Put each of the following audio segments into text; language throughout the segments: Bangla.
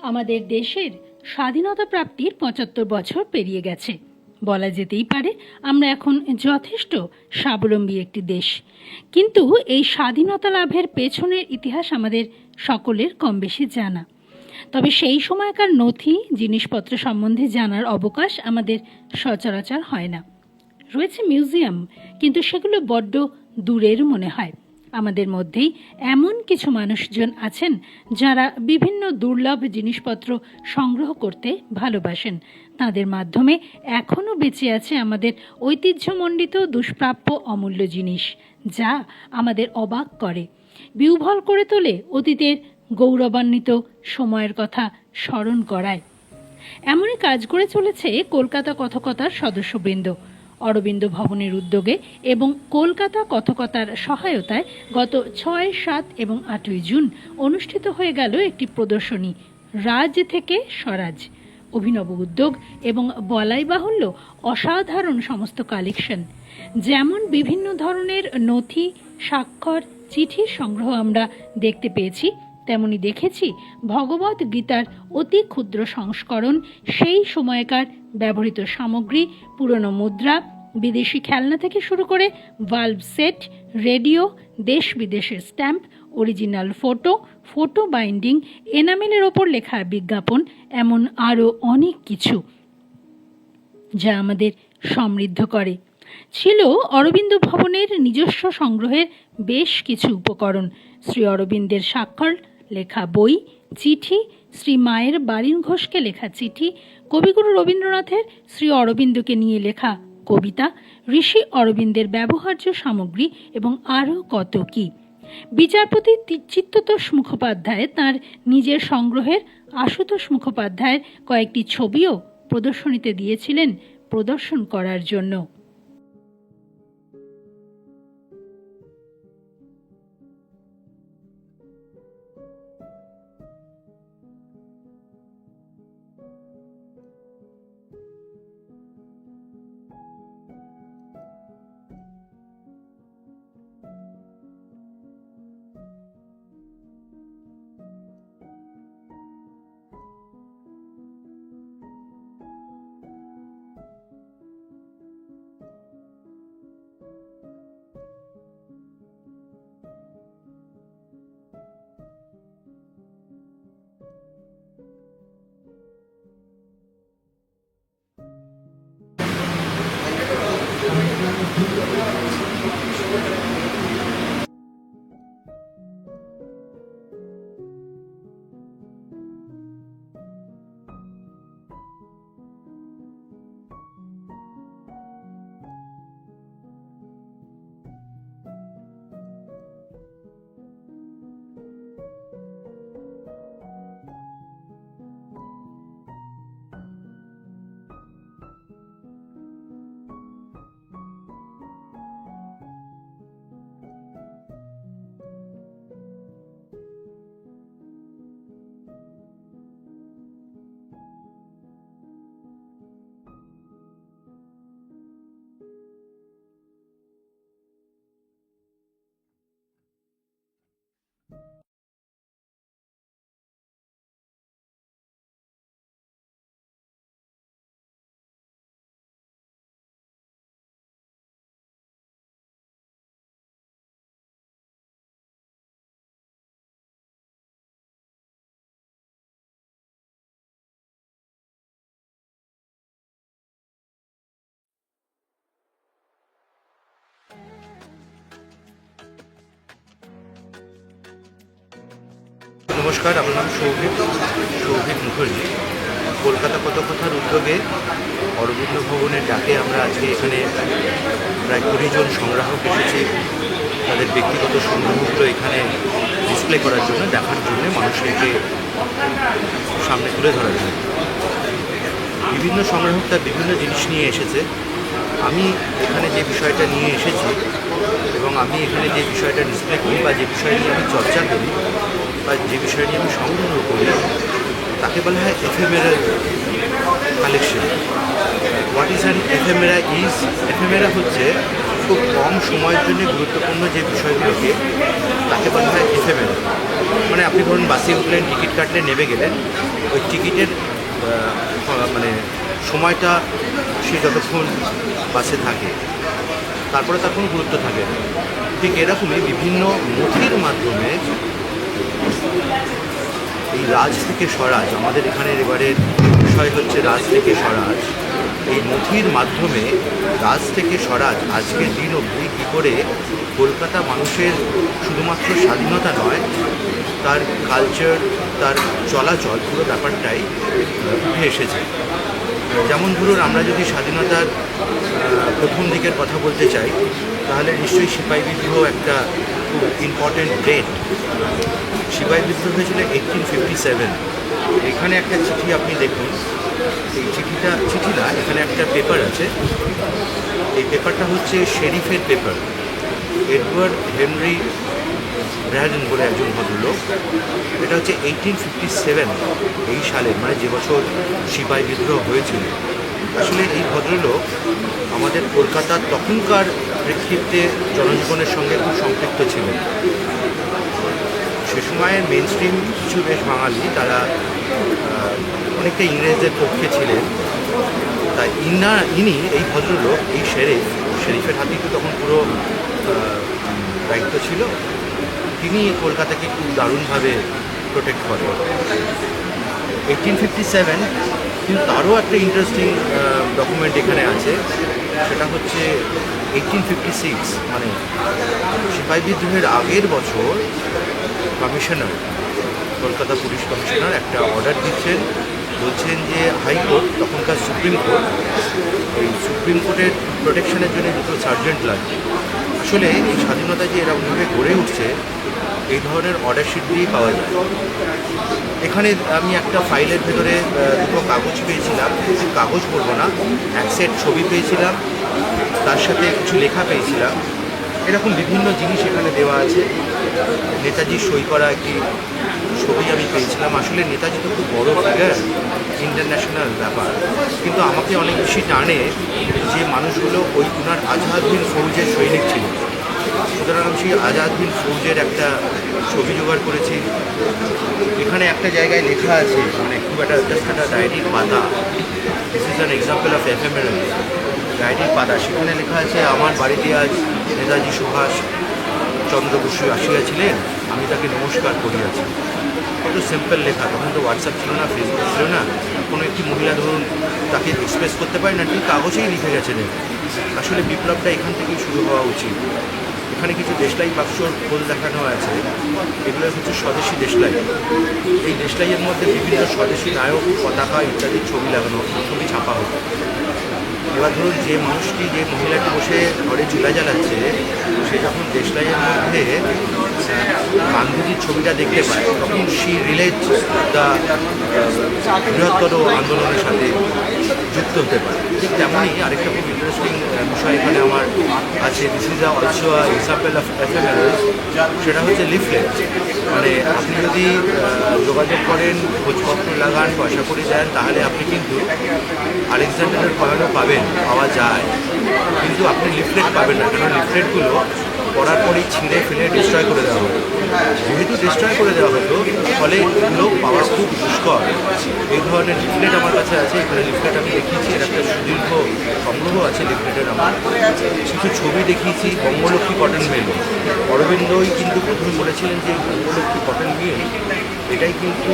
আমাদের দেশের স্বাধীনতা প্রাপ্তির ৭৫ বছর পেরিয়ে গেছে। বলা যেতেই পারে আমরা এখন যথেষ্ট স্বাবলম্বী একটি দেশ। কিন্তু এই স্বাধীনতা লাভের পেছনের ইতিহাস আমাদের সকলের কম বেশি জানা। তবে সেই সময়কার নথি জিনিসপত্র সম্বন্ধে জানার অবকাশ আমাদের সচরাচর হয় না। রয়েছে মিউজিয়াম, কিন্তু সেগুলো বড্ড দূরের মনে হয়। আমাদের মধ্যেই এমন কিছু মানুষজন আছেন যারা বিভিন্ন দুর্লভ জিনিসপত্র সংগ্রহ করতে ভালোবাসেন। তাদের মাধ্যমে এখনও বেঁচে আছে আমাদের ঐতিহ্যমণ্ডিত দুষ্প্রাপ্য অমূল্য জিনিস, যা আমাদের অবাক করে, বিহ্বল করে তোলে, অতীতের গৌরবান্বিত সময়ের কথা স্মরণ করায়। এমনই কাজ করে চলেছে কলকাতা কথকতার সদস্যবৃন্দ। অরবিন্দ ভবনের উদ্যোগে এবং কলকাতা কথকতার সহায়তায় গত ৬, ৭ এবং ৮ই জুন অনুষ্ঠিত হয়ে গেল একটি প্রদর্শনী, রাজ থেকে স্বরাজ। অভিনব উদ্যোগ এবং বলাই বাহুল্য অসাধারণ সমস্ত কালেকশন। যেমন বিভিন্ন ধরনের নথি, স্বাক্ষর, চিঠির সংগ্রহ আমরা দেখতে পেয়েছি, তেমনি দেখেছি ভগবত গীতার অতি ক্ষুদ্র সংস্করণ, সেই সময়কার ব্যবহৃত সামগ্রী, পুরনো মুদ্রা, বিদেশি খেলনা থেকে শুরু করে ভাল্ব সেট, রেডিও, দেশ বিদেশের স্ট্যাম্প, অরিজিনাল ফটো বাইন্ডিং, এনামেলের ওপর লেখা বিজ্ঞাপন, এমন আরও অনেক কিছু যা আমাদের সমৃদ্ধ করে। ছিল অরবিন্দ ভবনের নিজস্ব সংগ্রহের বেশ কিছু উপকরণ। শ্রী অরবিন্দের স্বাক্ষর লেখা বই, চিঠি, শ্রী মায়ের বারিন ঘোষকে লেখা চিঠি, কবিগুরু রবীন্দ্রনাথের শ্রী অরবিন্দকে নিয়ে লেখা কবিতা, ঋষি অরবিন্দের ব্যবহার্য সামগ্রী এবং আরও কত কি। বিচারপতি চিত্ততোষ মুখোপাধ্যায় তাঁর নিজের সংগ্রহের আশুতোষ মুখোপাধ্যায়ের কয়েকটি ছবিও প্রদর্শনীতে দিয়েছিলেন প্রদর্শন করার জন্য। নমস্কার, আমার নাম সৌভিক মুখার্জি। কলকাতা কথকতার উদ্যোগে অরবিন্দ ভবনের ডাকে আমরা আজকে এখানে প্রায় 20 জন সংগ্রাহক এসেছি তাদের ব্যক্তিগত সংগ্রহগুলো এখানে ডিসপ্লে করার জন্য, দেখার জন্য, মানুষকে সামনে তুলে ধরার জন্য। বিভিন্ন সংগ্রাহক তার বিভিন্ন জিনিস নিয়ে এসেছে। আমি এখানে যে বিষয়টা নিয়ে এসেছি এবং আমি এখানে যে বিষয়টা ডিসপ্লে করি বা যে বিষয় নিয়ে আমি চর্চা করি বা যে বিষয় নিয়ে আমি সংগ্রহ করি, তাকে বলা হয় ephemeral collection. What is an ephemera? Ephemera হচ্ছে খুব কম সময়ের জন্য গুরুত্বপূর্ণ যে বিষয়গুলোকে, তাকে বলা হয় এফেমেরা। মানে আপনি ধরুন বাসে উঠলেন, টিকিট কাটলেন, নেমে গেলেন, ওই টিকিটের মানে সময়টা সে যতক্ষণ বাসে থাকে তারপরে তার কোনো গুরুত্ব থাকে না। ঠিক এরকমই বিভিন্ন নথির মাধ্যমে এই রাজ থেকে স্বরাজ, আমাদের এখানের এবারের বিষয় হচ্ছে রাজ থেকে স্বরাজ। এই নথির মাধ্যমে রাজ থেকে স্বরাজ আজকের দিন অবধি কী করে কলকাতা মানুষের শুধুমাত্র স্বাধীনতা নয়, তার কালচার, তার চলাচল, পুরো ব্যাপারটাই উঠে এসেছে। যেমন ধরুন, আমরা যদি স্বাধীনতার প্রথম দিকের কথা বলতে চাই তাহলে নিশ্চয়ই সিপাহী বিদ্রোহ একটা খুব ইম্পর্টেন্ট ডেট। সিপাহী বিদ্রোহ হয়েছিল 1857। এখানে একটা চিঠি আপনি দেখুন, এই চিঠি না, এখানে একটা পেপার আছে। এই পেপারটা হচ্ছে শেরিফের পেপার। এডওয়ার্ড হেনরি ব্র্যাডন বলে একজন ভদ্রলোক, এটা হচ্ছে 1857 এই সালের, মানে যে বছর সিপাহী বিদ্রোহ হয়েছিল। আসলে এই ভদ্রলোক আমাদের কলকাতার তখনকার প্রেক্ষিতে জনজীবনের সঙ্গে খুব সম্পৃক্ত ছিলেন। সে সময়ের মেন স্ট্রিম কিছু বেশ বাঙালি, তারা অনেকটা ইংরেজদের পক্ষে ছিলেন। তাই ইনি এই ভদ্রলোক, এই শেরিফের হাতেই তো তখন পুরো দায়িত্ব ছিল। তিনি কলকাতাকে খুব দারুণভাবে প্রোটেক্ট করেন 1857। কিন্তু তারও একটা ইন্টারেস্টিং ডকুমেন্ট এখানে আছে, সেটা হচ্ছে 1856, মানে সিপাহী বিদ্রোহের আগের বছর কমিশনার, কলকাতা পুলিশ কমিশনার একটা অর্ডার দিচ্ছেন, বলছেন যে হাইকোর্ট, তখনকার সুপ্রিম কোর্ট, এই সুপ্রিম কোর্টের প্রোটেকশনের জন্য দুটো সার্জেন্ট লাগবে। আসলে এই স্বাধীনতা যে এরকমভাবে গড়ে উঠছে, এই ধরনের অর্ডার শিট দিয়েই পাওয়া যায়। এখানে আমি একটা ফাইলের ভেতরে দুটো কাগজ পেয়েছিলাম, কিছু কাগজ বলবো না, এক সেট ছবি পেয়েছিলাম, তার সাথে কিছু লেখা পেয়েছিলাম। এরকম বিভিন্ন জিনিস এখানে দেওয়া আছে। নেতাজির সই করা একটি ছবি আমি পেয়েছিলাম। আসলে নেতাজি তো খুব বড় ফিগার, ইন্টারন্যাশনাল ব্যাপার, কিন্তু আমাকে অনেক বেশি টানে যে মানুষগুলো ওই ওনার আজাদ হিন্দ ফৌজের সৈনিক ছিল। সুতরাং আমি সেই আজাদ হিন্দ ফৌজের একটা ছবি জোগাড় করেছি। এখানে একটা জায়গায় লেখা আছে, মানে খুব একটা জাস্ট একটা ডায়েরির পাতা, this is an example of ephemeral ডায়েরির পাতা। সেখানে লেখা আছে, আমার বাড়িতে আজ নেতাজি সুভাষ চন্দ্র বসু আসিয়াছিলেন, আমি তাকে নমস্কার করিয়াছি। একটু সিম্পল লেখা। তখন তো হোয়াটসঅ্যাপ ছিল না, ফেসবুক ছিল না। কোনো একটি মহিলা ধরুন তাকে এক্সপ্রেস করতে পারে না, ঠিক কাগজেই লিখে গেছেন। আসলে বিপ্লবটা এখান থেকেই শুরু হওয়া উচিত। এখানে কিছু দেশলাই বাক্সর খোল দেখানো আছে, এগুলো হচ্ছে স্বদেশি দেশলাই। এই দেশলাইয়ের মধ্যে বিভিন্ন স্বদেশি নায়ক, পতাকা ইত্যাদি ছবি লাগানো, ছবি ছাপা হতো। এবার ধরুন, যে মানুষটি, যে মহিলাটি বসে ঘরে চুলা জ্বালাচ্ছে, সে যখন দেশলাইয়ের মধ্যে গান্ধীজির ছবিটা দেখতে পায়, তখন সি রিলেট দ্য বৃহত্তর আন্দোলনের সাথে যুক্ত হতে পারে। ঠিক তেমনই আরেকটা খুব ইন্টারেস্টিং বিষয় এখানে আমার আছে, this is also example of ephemerals. সেটা হচ্ছে লিফলেট। মানে আপনি যদি যোগাযোগ করেন, খোঁজপত্র লাগান, পয়সা করে যান, তাহলে আপনি কিন্তু আলেকজান্ডারের কয়েনও পাওয়া যায়, কিন্তু আপনি লিফলেট পাবেন না। কারণ লিফলেটগুলো পড়ার পরেই ছিঁড়ে ফেলে ডিস্ট্রয় করে দেওয়া হতো। যেহেতু ডিস্ট্রয় করে দেওয়া হতো, ফলে এগুলো পাওয়া খুব দুষ্কর। এই ধরনের লিফলেট আমার কাছে আছে। এখানে লিফলেট আমি দেখিয়েছি, এর একটা সুদীর্ঘ সংগ্রহ আছে লিফলেটের। আমার কিছু ছবি দেখিয়েছি। বঙ্গলক্ষ্মী কটন মিল, অরবিন্দই কিন্তু প্রথমে বলেছিলেন যে বঙ্গলক্ষ্মী কটন মিল এটাই কিন্তু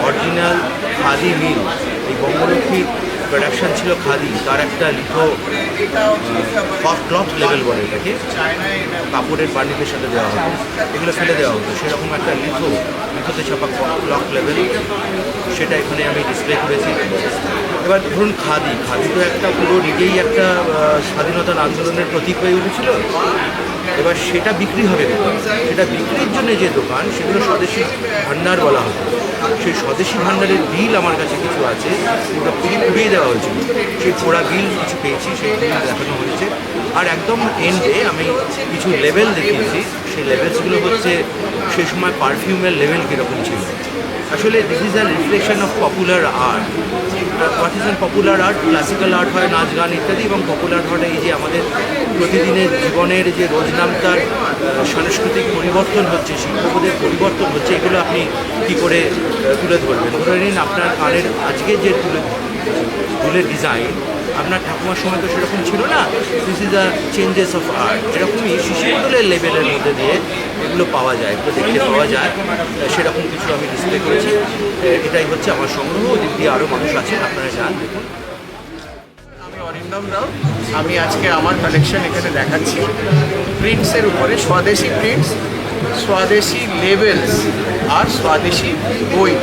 অরিজিনাল খাদি মিল। এই বঙ্গলক্ষ্মী প্রোডাকশান ছিল খাদি, তার একটা লিথো ক্লথ লেভেল বলে এটাকে, কাপড়ের বান্ডিলের সাথে দেওয়া হতো, এগুলো ফেলে দেওয়া হতো। সেরকম একটা লিথোতে ছাপা ক্লথ লেভেল, সেটা এখানে আমি ডিসপ্লে করেছি। এবার ধরুন, খাদি তো একটা পুরো নিজেই একটা স্বাধীনতার আন্দোলনের প্রতীক হয়ে উঠেছিল। এবার সেটা বিক্রি হবে, সেটা বিক্রির জন্য যে দোকান, সেগুলো স্বদেশি ভাণ্ডার বলা হতো। সেই স্বদেশি ভাণ্ডারের বিল আমার কাছে কিছু আছে, ওটা পুড়িয়ে দেওয়া হয়েছিল। সেই পোড়া বিল কিছু পেয়েছি, সেই বিল দেখানো হয়েছে। আর একদম এন্ডে আমি কিছু লেভেল দেখিয়েছি। সেই লেভেলসগুলো হচ্ছে সেই সময় পারফিউমের লেভেল কীরকম ছিল। আসলে this is a reflection of popular art. Artisan popular art, classical art হয়, নাচ গান ইত্যাদি, এবং পপুলার আর্ট এই যে আমাদের প্রতিদিনের জীবনের যে রোজনামতার সাংস্কৃতিক পরিবর্তন হচ্ছে, শিল্পবোধের পরিবর্তন হচ্ছে, এগুলো আপনি কী করে তুলে ধরবেন? ধরে নিন আপনার কানের আজকে যে দুলের ডিজাইন আপনার ঠাকুমার সময় তো সেরকম ছিল না। This is the changes of art. এরকমই শিশুদের লেভেলের মধ্যে দিয়ে এগুলো পাওয়া যায়, এগুলো দেখতে পাওয়া যায়, সেরকম কিছু আমি ডিসপ্লে করেছি। এটাই হচ্ছে আমার সংগ্রহ। ওদিক দিয়ে আরও মানুষ আছেন, আপনারা যান দেখুন। আমি অরিন্দম রাও। আমি আজকে আমার কালেকশন এখানে দেখাচ্ছি প্রিন্টসের উপরে, স্বদেশি প্রিন্টস, স্বদেশি লেবেলস আর স্বদেশি বই।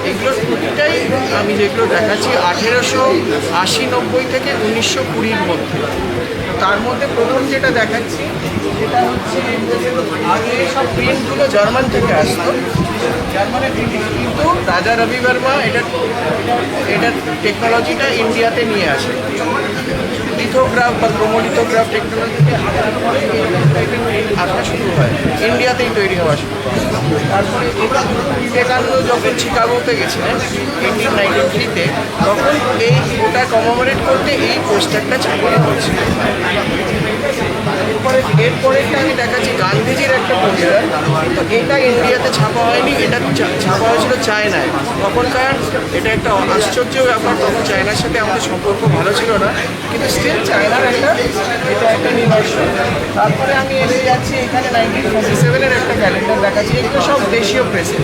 এগুলো প্রতিটাই আমি যেগুলো দেখাচ্ছি 1880-90 থেকে 1920-র মধ্যে। তার মধ্যে প্রথম যেটা দেখাচ্ছি সেটা হচ্ছে, আগে সব প্রিন্টগুলো জার্মান থেকে আসতো, জার্মানের ব্রিটিশ, কিন্তু রাজা রবি বর্মা এটার টেকনোলজিটা ইন্ডিয়াতে নিয়ে আসে। লিথোগ্রাফ বা ক্রোমোলিথোগ্রাফ টেকনোলজিতে আসা শুরু হয়, ইন্ডিয়াতেই তৈরি হওয়া শুরু হয়। তারপরে বিবেকানন্দ যখন শিকাগোতে গেছিলেন 1893-তে, তখন এই ওটা কমেমোরেট করতে এই পোস্টারটা ছাপানো হয়েছিল। এরপরেটা আমি দেখাচ্ছি গান্ধীজির একটা পোস্টার, কিন্তু এটা ইন্ডিয়াতে ছাপা হয়নি, এটা ছাপা হয়েছিল চায়নায়। তখনকার এটা একটা আশ্চর্য ব্যাপার, তখন চায়নার সাথে আমাদের সম্পর্ক ভালো ছিল না, কিন্তু স্টিল চায়নার এটা একটা নিদর্শন। তারপরে আমি এসে যাচ্ছি এখানে 1947-এর একটা ক্যালেন্ডার দেখাচ্ছি। এগুলো সব দেশীয় প্রেসে,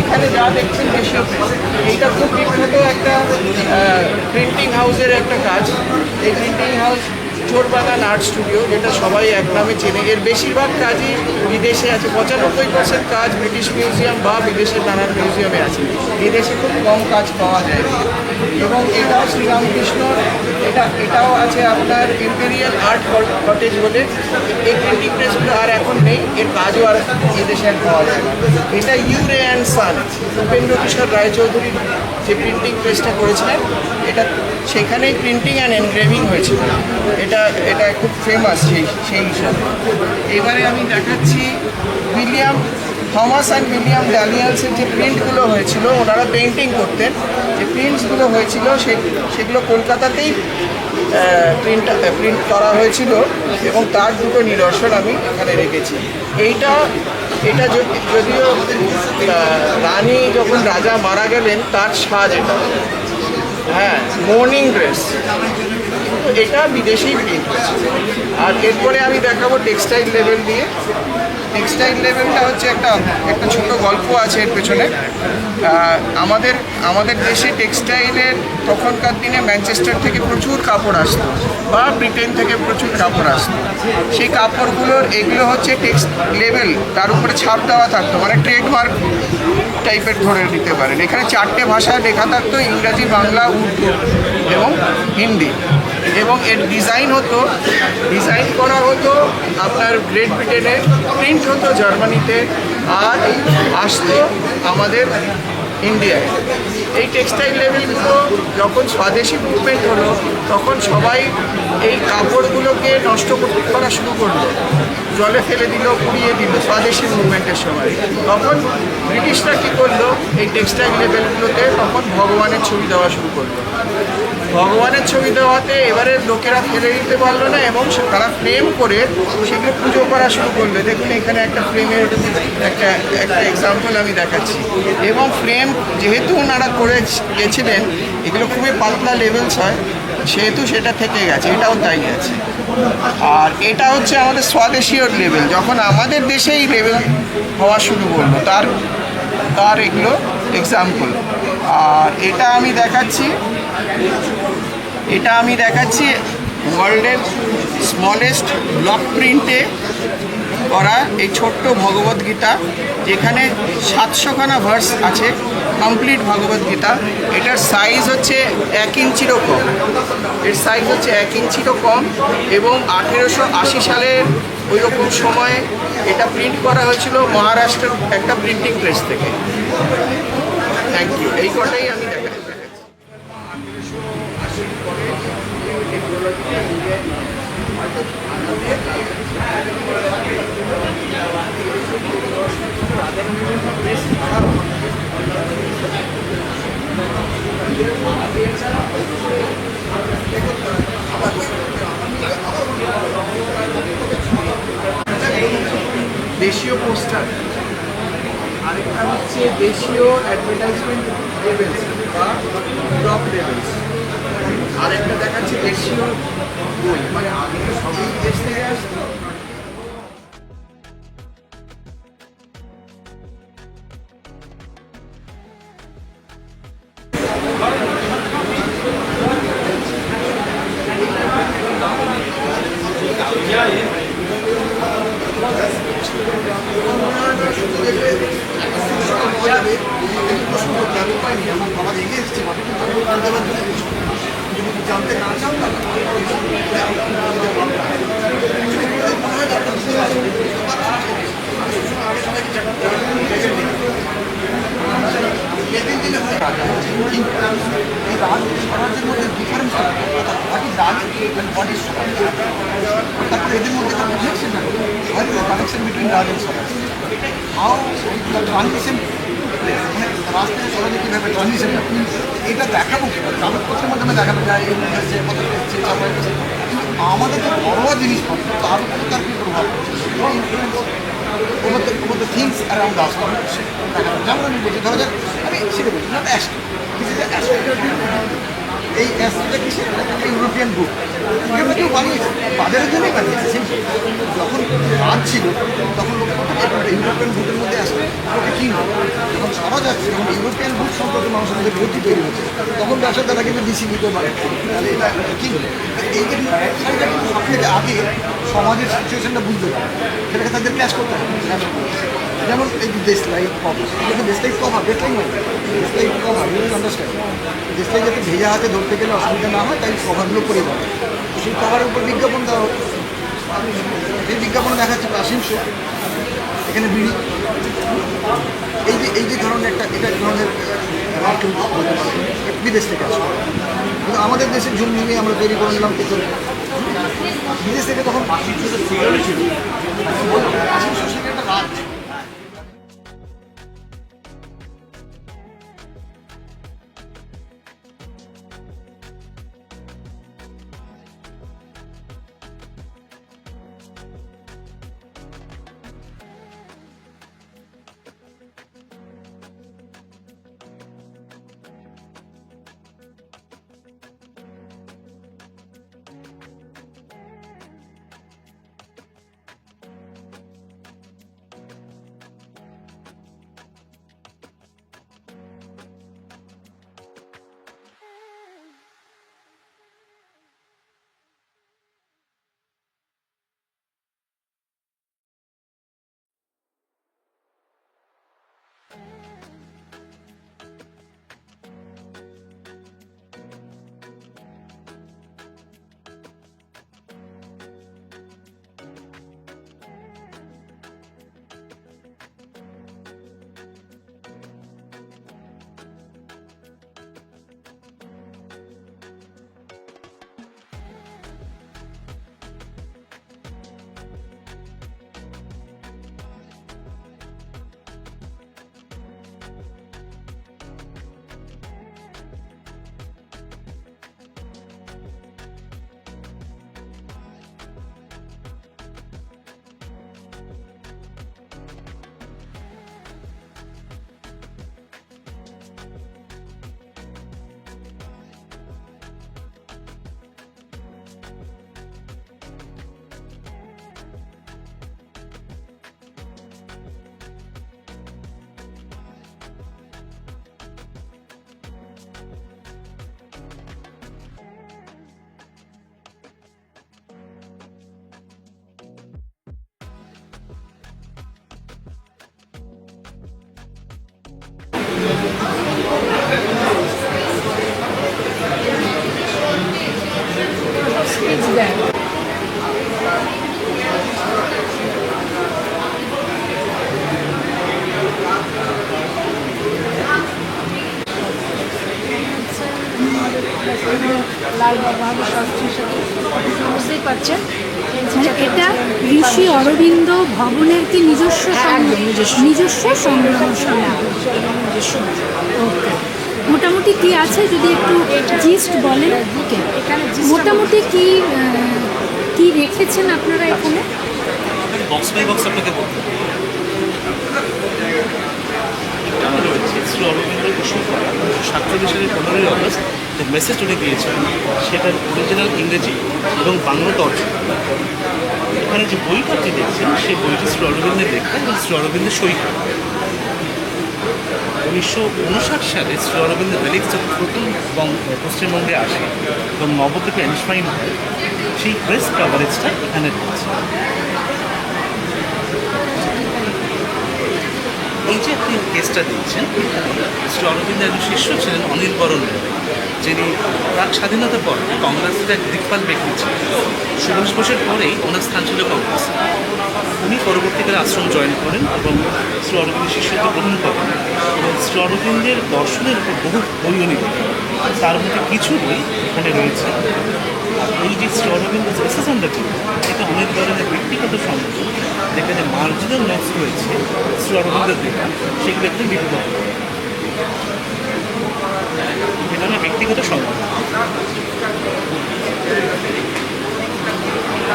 এখানে যা দেখছেন দেশীয় প্রেস। এইটা খুব বিখ্যাত একটা প্রিন্টিং হাউসের একটা কাজ। এই printing house Chorbagan art studio, যেটা সবাই এক নামে চেনে। এর বেশিরভাগ কাজই বিদেশে আছে, 95% কাজ ব্রিটিশ মিউজিয়াম বা বিদেশের নানান মিউজিয়ামে আছে। বিদেশে খুব কম কাজ পাওয়া যায়। এবং এটাও শ্রীরামকৃষ্ণ, এটাও আছে আপনার ইম্পেরিয়াল আর্ট কটেজ বলে। এই প্রিন্টিং প্রেসগুলো আর এখন নেই, এর কাজও আর এদেশে আর পাওয়া যায় না। এটা ইউরে অ্যান্ড সান, উপেন্দ্র কিশোর রায়চৌধুরীর যে প্রিন্টিং প্রেসটা করেছিলেন, এটা সেখানেই প্রিন্টিং অ্যান্ড এনগ্রেভিং হয়েছিল। এটা খুব ফেমাস সেই হিসাবে। এবারে আমি দেখাচ্ছি থমাস অ্যান্ড উইলিয়াম ড্যানিয়েলসের যে প্রিন্টগুলো হয়েছিল, ওনারা পেন্টিং করতেন, যে প্রিন্টসগুলো হয়েছিল সেগুলো কলকাতাতেই প্রিন্ট করা হয়েছিল, এবং তার দুটো নিদর্শন আমি এখানে রেখেছি। এটা যদিও রানী যখন রাজা মারা গেলেন তার সাজ, এটা হ্যাঁ মর্নিং ড্রেস, এটা বিদেশেই প্রিন্ট হয়েছে। আর এরপরে আমি দেখাবো টেক্সটাইল লেভেল দিয়ে। টেক্সটাইল লেভেলটা হচ্ছে একটা ছোট গল্প আছে এর পেছনে। আমাদের দেশে টেক্সটাইলের তখনকার দিনে ম্যানচেস্টার থেকে প্রচুর কাপড় আসতো, বা ব্রিটেন থেকে প্রচুর কাপড় আসতো। সেই কাপড়গুলোর এগুলো হচ্ছে টেক্সট লেভেল, তার উপরে ছাপ দেওয়া থাকতো, মানে ট্রেডমার্ক টাইপের ধরে নিতে পারেন। এখানে 4টে ভাষায় লেখা থাকতো, ইংরাজি, বাংলা, উর্দু এবং হিন্দি। এবং এর ডিজাইন করা হতো আপনার গ্রেট ব্রিটেনে, প্রিন্ট হতো জার্মানিতে, আর আসতো আমাদের ইন্ডিয়ায়। এই টেক্সটাইল লেভেলগুলো যখন স্বদেশি মুভমেন্ট হলো, তখন সবাই এই কাপড়গুলোকে নষ্ট করা শুরু করলো, জলে ফেলে দিল, পুড়িয়ে দিল স্বদেশি মুভমেন্টের সময়। তখন ব্রিটিশরা কী করলো, এই টেক্সটাইল লেভেলগুলোতে তখন ভগবানের ছবি দেওয়া শুরু করলো। ভগবানের ছবি দেওয়াতে এবারে লোকেরা ফেলে দিতে পারলো না, এবং তারা ফ্রেম করে সেগুলো পুজো করা শুরু করলো। দেখুন এখানে একটা ফ্রেমের একটা এক্সাম্পল আমি দেখাচ্ছি। এবং ফ্রেম যেহেতু ওনারা করে গেছিলেন, এগুলো খুবই পাতলা লেভেলস হয়, সেহেতু সেটা থেকে গেছে, এটাও তাই আছে। আর এটা হচ্ছে আমাদের স্বদেশীয় লেভেল, যখন আমাদের দেশেই লেভেল হওয়া শুরু করলো, তার এগুলো এক্সাম্পল। আর এটা আমি দেখাচ্ছি ওয়ার্ল্ডের স্মলেস্ট ব্লক প্রিন্টে করা এই ছোট্ট ভগবদ্গীতা, যেখানে 700খানা ভার্স আছে, কমপ্লিট ভগবদ্গীতা। এটার সাইজ হচ্ছে 1 ইঞ্চিরও কম, এর সাইজ হচ্ছে 1 ইঞ্চিরও কম। এবং 1880 সালের ওই রকম সময়ে এটা প্রিন্ট করা হয়েছিল মহারাষ্ট্রের একটা প্রিন্টিং প্রেস থেকে। Thank you. এই কটাই আমি দেখাচ্ছি। দেশীয় পোস্টার, আরেকটা হচ্ছে দেশীয় অ্যাডভার্টাইজমেন্ট লেভেলস বা ড্রপ লেভেলস, আরেকটা দেখাচ্ছে দেশীয় বই, মানে আগে তো সবই দেশ থেকে আসতো। জানতে না জানতাম এই রাগ স্বরাজের মধ্যে ডিফারেন্স বাকি রাগ বডির স্বরাজ, তারপরে এদের মধ্যে কানেকশন কানেকশন বিটুইন রাগ এন্ড স্বরাজ, হাউ ট্রানজিশন মানে রাস্তায় স্বরাজে কীভাবে ট্রানজিশন, এটা দেখাবো কীভাবে কাগজপত্রের মাধ্যমে দেখানো যায়, এই এসছে কত এসছে সবাই এসছে, কিন্তু আমাদের যে ঘরোয়া জিনিসপত্র তার উপরে তার কী প্রভাব over the things around us দেখানো। যেমন আমি বলছি ধরা যাক আমি সেটা বলছি নট অ্যাস্ট্রো, কিন্তু এই অ্যাস্ট্রোটা কি সেটা একটা ইউরোপিয়ান বুক, এটা কেউ বানিয়েছে বাজারের জন্যই বানিয়েছে। সিম্পল যখন কাজ ছিল তখন লোকে একটা ইউরোপিয়ান বুকের মধ্যে আসলে লোকে কিনবে, যখন সরা যাচ্ছে যখন ইউরোপিয়ান বুক সম্পর্কে মানুষের মধ্যে গতি তৈরি হচ্ছে তখন ব্যবসার দ্বারা কিন্তু ডিসি নিতে পারে, তাহলে এটা কিনবে। এই যে শাড়িটা কিন্তু সব থেকে আগে সমাজের সিচুয়েশনটা বুঝতে পারে, সেটাকে তাদের ক্যাশ করতে হবে। যেমন এই যে দেশলাই কভার, দেশলাই কভার দেশলাই নয়, দেশলাই কভার ইউ আন্ডারস্ট্যান্ড, দেশলাই যাতে ভেজা হাতে ধরতে গেলে অসুবিধা না হয় তাই কভারগুলো করে দেবে। সেই কভারের উপর বিজ্ঞাপন দেওয়া হচ্ছে, সেই বিজ্ঞাপনে দেখাচ্ছে প্রাচীন শো, এখানে বিড়ি, এই যে ধরনের একটা এটা এক ধরনের বিদেশ থেকে আসবে, কিন্তু আমাদের দেশের ঝুম নিয়ে আমরা তৈরি করে নিলাম পেছন, বিদেশ থেকে তখন প্রাচীন শো ছিল প্রাচীন শো সেটা একটা রাজ। লাল বাহাদুর শাস্ত্রীর সাথে বুঝতেই পারছেন। মানে এটা ঋষি অরবিন্দ ভবনের কি নিজস্ব একদম নিজস্ব নিজস্ব সংগ্রহশালা? নিজস্ব। ওকে, মোটামুটি মোটামুটি কি আছে যদি একটু জিস্ট বলেন? এখানে মোটামুটি কি কি রেখেছেন আপনারা এখানে? বক্স বাই বক্স আপনাকে বলতে হবে। এখানে রয়েছে শ্রী অরবিন্দ ইস্যু করা 47 সালের 15ই অগস্ট যে মেসেজ উনি দিয়েছেন সেটার অরিজিনাল ইংরেজি এবং বাংলা তর্জমা। এখানে যে বইটা আপনি দেখছেন সেই বইটি শ্রী অরবিন্দের লেখা এবং শ্রী অরবিন্দের সই করা। 1959 সালে শ্রী অরবিন্দের রিলিক্স যখন প্রথম পশ্চিমবঙ্গে আসে এবং নবদ্বীপে এনশাইন হয়, সেই প্রেস কাভারেজটা এখানে রয়েছে। এই যে আপনি কেসটা দিচ্ছেন, শ্রী অরবিন্দের একজন শিষ্য ছিলেন অনিল বরণ রায়, যিনি প্রাক স্বাধীনতার পর কংগ্রেসের এক দিকপাল ব্যক্তি ছিলেন। সুভাষ বোসের পরেই ওনার স্থান ছিল কংগ্রেস। উনি পরবর্তীকালে আশ্রম জয়েন করেন এবং শ্রী অরবিন্দের শিষ্যত্ব গ্রহণ করেন এবং শ্রী অরবিন্দের দর্শনের উপর বহু বই উনি লেখেন। তার মধ্যে কিছু বই এখানে রয়েছে। আর এই যে Shri Aurobindo essays on the table, এটা অনেক ধরনের ব্যক্তিগত সংযোগ, যেখানে মার্জিনাল নোটস রয়েছে শ্রী অরবিন্দের লেখা, সেগুলো একটু লিখতে হবে। এটা আমার ব্যক্তিগত সংযোগ।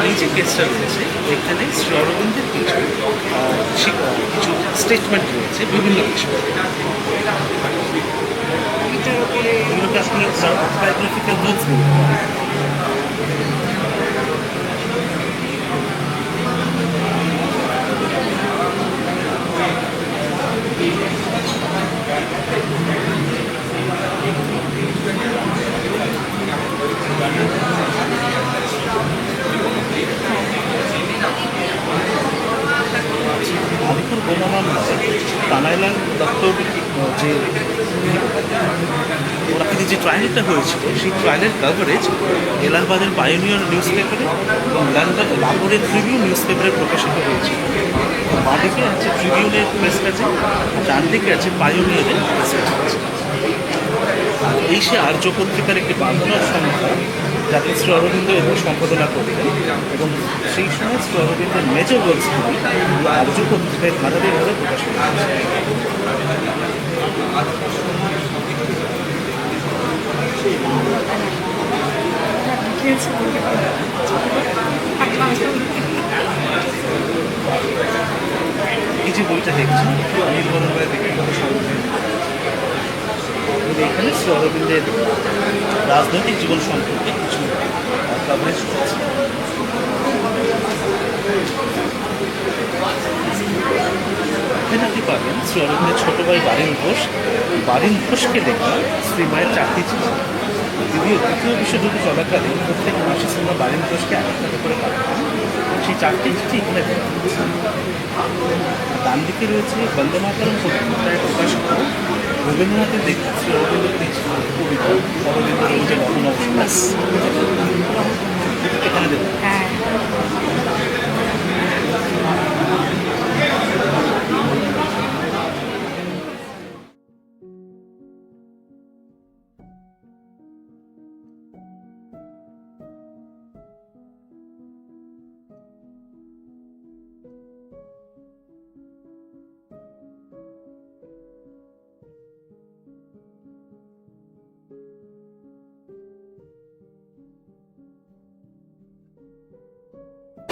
এই যে কেসটা রয়েছে এখানে শ্রী অরবিন্দের কিছু কিছু স্টেটমেন্ট রয়েছে বিভিন্ন বিষয়ে। এগুলোকে আপনি বায়োগ্রাফিক্যাল নোটস বলতে পারেন। আলিপুর বোমা মামলায় কানাইলাল দত্তর যে ওরাকে যে ট্রায়ালটা হয়েছিল সেই ট্রায়ালের কভারেজ এলাহাবাদের পায়োনিয়র নিউজ পেপারে এবং লাহোরের ট্রিবিউন নিউজ পেপারে প্রকাশিত হয়েছিল। বাঁদিকে আছে ট্রিবিউনের প্রেস কাছে, ডান দিকে আছে পায়োনিয়রের প্রেস কাছে। আর এই সে আর্য পত্রিকার একটি বাংলার সংখ্যা, যাকে শ্রী অরবিন্দ এবং সম্পাদনা করতেন এবং সেই সময় শ্রী অরবিন্দের মেজর ওয়ার্কসগুলি আর্য পত্রিকায় ধারাবাহিকভাবে প্রকাশিত হয়েছে। এই যে বইটা দেখছেন অনেক ধরনের ব্যক্তিগত সংযোগ। এখানে শ্রী অরবিন্দের রাজনৈতিক জীবন সম্পর্কে কিছু কভারেজ রয়েছে। এখানে আপনি পাবেন শ্রী অরবিন্দের ছোট ভাই বারিন ঘোষকে লেখা শ্রীমায়ের 4টি চিঠি। দ্বিতীয় বিশ্বযুদ্ধ চলাকালীন প্রত্যেক মাসে শ্রীমা বারিন ঘোষকে 1 টাকা করে পাঠাতেন। সেই 4টি চিঠি এখানে দেওয়া হয়েছে। ডান দিকে রয়েছে বন্দে মাতরম পত্রিকায় প্রকাশিত রবীন্দ্রনাথের লেখা শ্রী অরবিন্দ কবিতা অরবিন্দ রয়েছে অবনবস এখানে দেওয়া।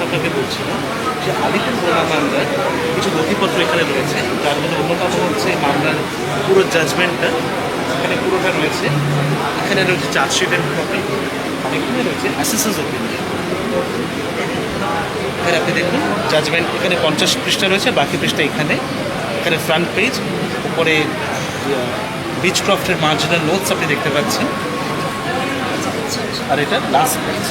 আপনাকে বলছিলাম যে আলিপুর বোমা মামলার কিছু নথিপত্র এখানে রয়েছে, তার মধ্যে অন্যতম হচ্ছে মামলার পুরো জাজমেন্টটা এখানে পুরোটা রয়েছে। এখানে রয়েছে চার্জশিটের কপি, আর এখানে রয়েছে অ্যাসেসেন্স ওপিনিয়ন। এখানে আপনি দেখুন জাজমেন্ট এখানে 50 পৃষ্ঠা রয়েছে, বাকি পৃষ্ঠা এখানে। এখানে ফ্রন্ট পেজ, উপরে বিচক্রফটের মার্জিনাল নোটস আপনি দেখতে পাচ্ছেন, আর এটা লাস্ট পেজ।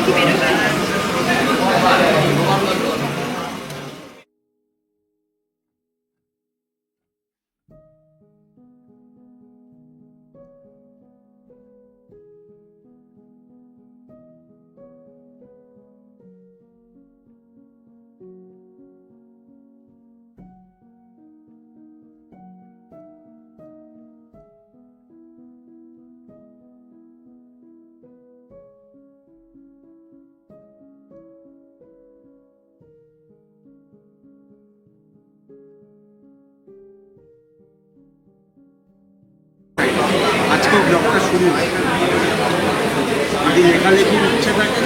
দেখি বেরোবে। আজকেও ব্লগটা শুরু যদি লেখালেখির ইচ্ছে থাকে